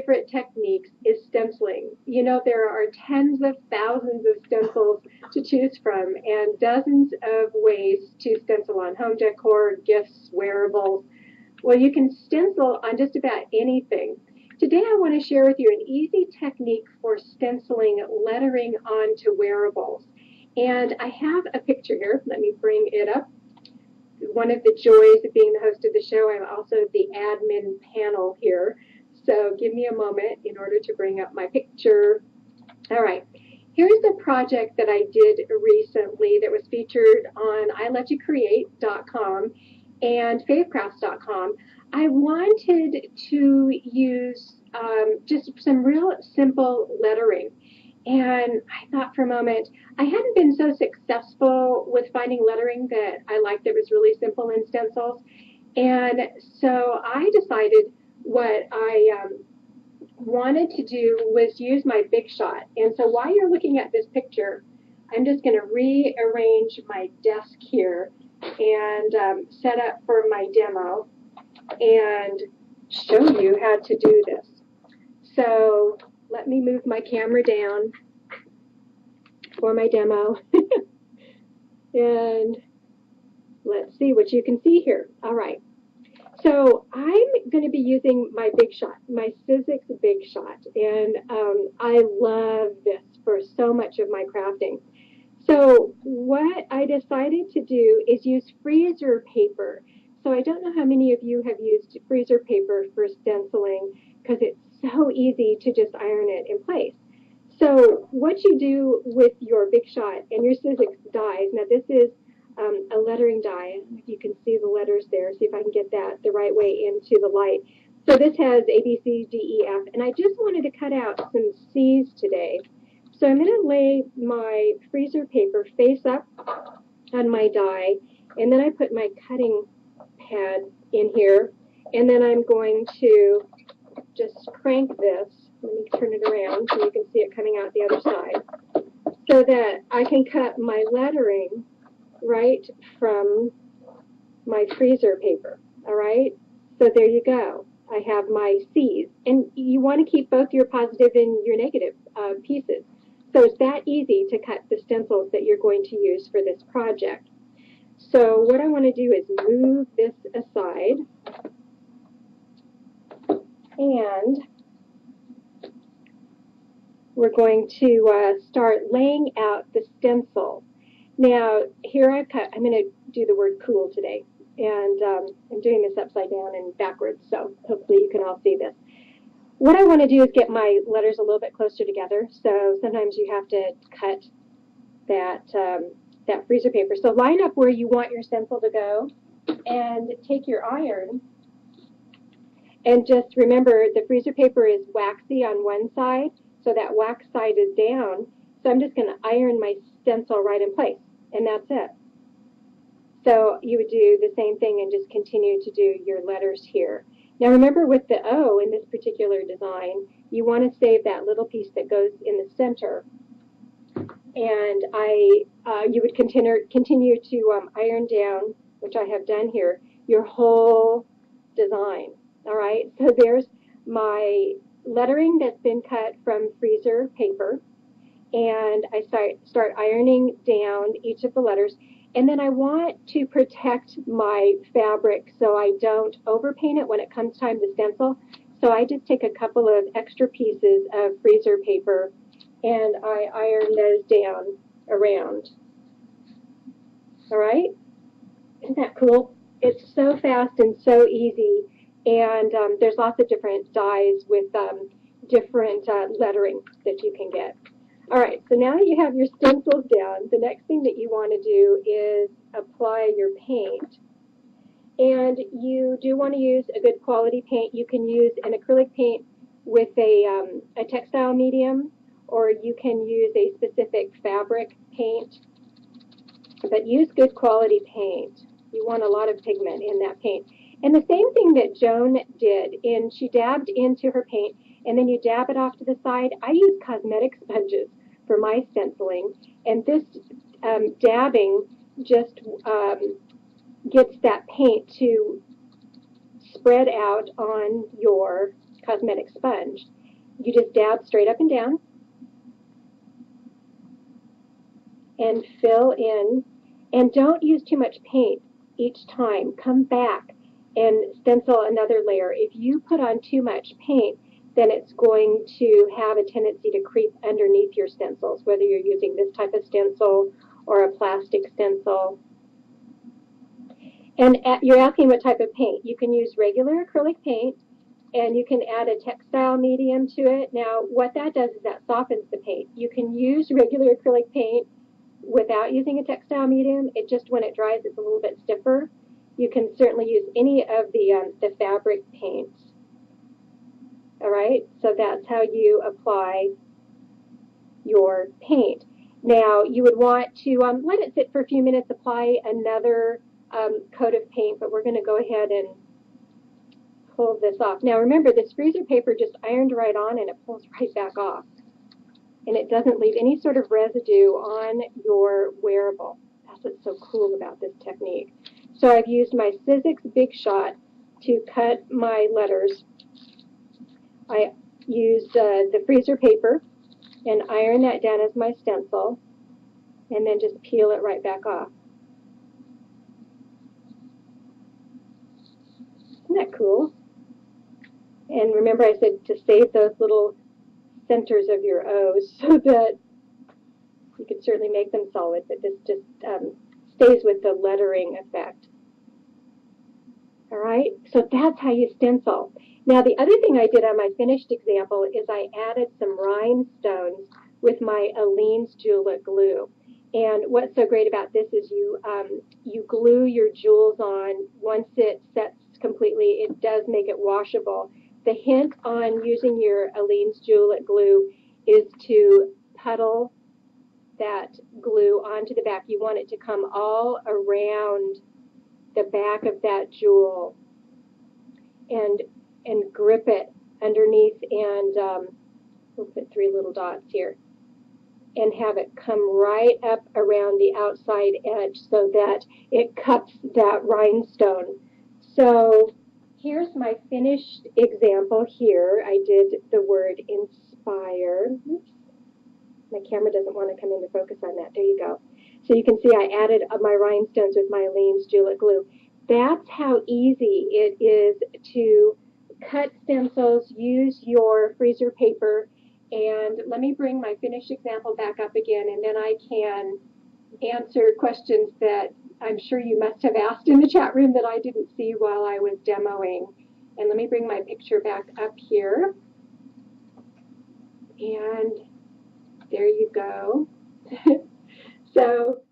favorite techniques is stenciling. You know, there are tens of thousands of stencils to choose from and dozens of ways to stencil on home decor, gifts, wearables. Well, you can stencil on just about anything. Today I want to share with you an easy technique for stenciling lettering onto wearables. And I have a picture here. Let me bring it up. One of the joys of being the host of the show, I'm also the admin panel here. So give me a moment in order to bring up my picture. All right. Here's the project that I did recently that was featured on iletyoukreate.com and favecrafts.com. I wanted to use just some real simple lettering. And I thought for a moment, I hadn't been so successful with finding lettering that I liked that was really simple in stencils. And so I decided what I wanted to do was use my Big Shot. And so while you're looking at this picture, I'm just going to rearrange my desk here and set up for my demo and show you how to do this. So let me move my camera down for my demo. And let's see what you can see here. All right. So I'm going to be using my Big Shot, my Sizzix Big Shot. And I love this for so much of my crafting. So what I decided to do is use freezer paper. So I don't know how many of you have used freezer paper for stenciling because it's so easy to just iron it in place. So what you do with your Big Shot and your Sizzix dies, now this is a lettering die. If you can see the letters there, see if I can get that the right way into the light. So this has A, B, C, D, E, F, and I just wanted to cut out some C's today. So I'm going to lay my freezer paper face up on my die, and then I put my cutting pad in here, and then I'm going to just crank this. Let me turn it around so you can see it coming out the other side, so that I can cut my lettering right from my freezer paper. All right? So there you go. I have my C's. And you want to keep both your positive and your negative pieces. So it's that easy to cut the stencils that you're going to use for this project. So what I want to do is move this aside, and we're going to start laying out the stencil. Now, here I'm going to do the word cool today, and I'm doing this upside down and backwards, so hopefully you can all see this. What I want to do is get my letters a little bit closer together, so sometimes you have to cut that freezer paper. So line up where you want your stencil to go, and take your iron, and just remember the freezer paper is waxy on one side, so that wax side is down, so I'm just going to iron my stencil right in place, and that's it. So you would do the same thing and just continue to do your letters here. Now remember, with the O in this particular design, you want to save that little piece that goes in the center. And you would continue to iron down, which I have done here, your whole design. All right, so there's my lettering that's been cut from freezer paper. And I start ironing down each of the letters. And then I want to protect my fabric so I don't overpaint it when it comes time to stencil. So I just take a couple of extra pieces of freezer paper and I iron those down around. All right? Isn't that cool? It's so fast and so easy. And there's lots of different dies with different lettering that you can get. All right, so now that you have your stencils down, the next thing that you want to do is apply your paint. And you do want to use a good quality paint. You can use an acrylic paint with a textile medium, or you can use a specific fabric paint. But use good quality paint. You want a lot of pigment in that paint. And the same thing that Joan did, she dabbed into her paint, and then you dab it off to the side. I use cosmetic sponges for my stenciling, and this dabbing just gets that paint to spread out on your cosmetic sponge. You just dab straight up and down and fill in, and don't use too much paint each time. Come back and stencil another layer. If you put on too much paint, then it's going to have a tendency to creep underneath your stencils, whether you're using this type of stencil or a plastic stencil. And you're asking what type of paint. You can use regular acrylic paint, and you can add a textile medium to it. Now, what that does is that softens the paint. You can use regular acrylic paint without using a textile medium. It just, when it dries, it's a little bit stiffer. You can certainly use any of the fabric paints. All right, so that's how you apply your paint. Now, you would want to let it sit for a few minutes, apply another coat of paint, but we're going to go ahead and pull this off. Now, remember, this freezer paper just ironed right on, and it pulls right back off. And it doesn't leave any sort of residue on your wearable. That's what's so cool about this technique. So I've used my Sizzix Big Shot to cut my letters. I used the freezer paper and iron that down as my stencil, and then just peel it right back off. Isn't that cool? And remember, I said to save those little centers of your O's so that you could certainly make them solid, but this just stays with the lettering effect. All right, so that's how you stencil. Now, the other thing I did on my finished example is I added some rhinestones with my Aleene's Julep glue. And what's so great about this is you glue your jewels on. Once it sets completely, it does make it washable. The hint on using your Aleene's Julep glue is to puddle that glue onto the back. You want it to come all around the back of that jewel and grip it underneath, and we'll put 3 little dots here, and have it come right up around the outside edge so that it cups that rhinestone. So here's my finished example here. I did the word inspire. Oops. My camera doesn't want to come into focus on that. There you go. So you can see I added my rhinestones with my Aleene's Julep glue. That's how easy it is to cut stencils, use your freezer paper, and let me bring my finished example back up again, and then I can answer questions that I'm sure you must have asked in the chat room that I didn't see while I was demoing. And let me bring my picture back up here. And there you go. So